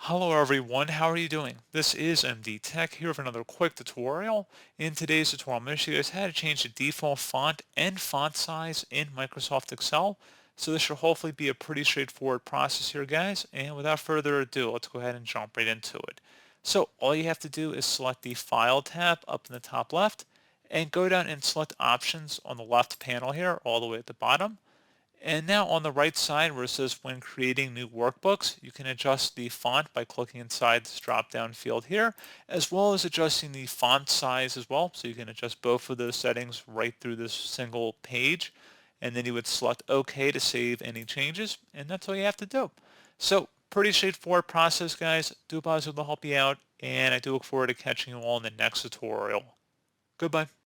Hello everyone, how are you doing? This is MD Tech here with another quick tutorial. In today's tutorial, I'm going to show you guys how to change the default font and font size in Microsoft Excel. So this should hopefully be a pretty straightforward process here, guys. And without further ado, let's go ahead and jump right into it. So all you have to do is select the File tab up in the top left and go down and select Options on the left panel here, all the way at the bottom. And now on the right side where it says when creating new workbooks, you can adjust the font by clicking inside this drop down field here, as well as adjusting the font size as well. So you can adjust both of those settings right through this single page. And then you would select OK to save any changes. And that's all you have to do. So pretty straightforward process, guys. Do hope I was able to help you out. And I do look forward to catching you all in the next tutorial. Goodbye.